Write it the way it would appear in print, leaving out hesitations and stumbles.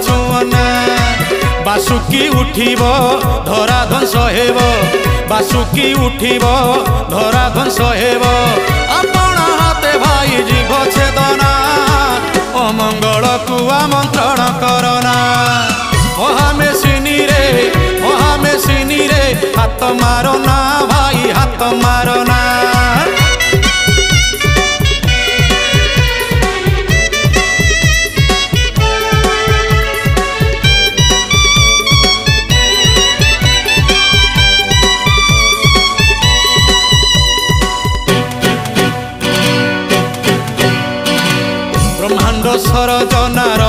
छुअना बासुकी उठिब धरा ध्वंस हेब बासुकी उठिब धरा ध्वंस हेब आपण हाथे भाई जीव छेदना अमंगल को आमंत्रण करना महामेसिनी रे हाथ मारो ना भाई हाथ मारो ना ब्रह्मांड सरजनार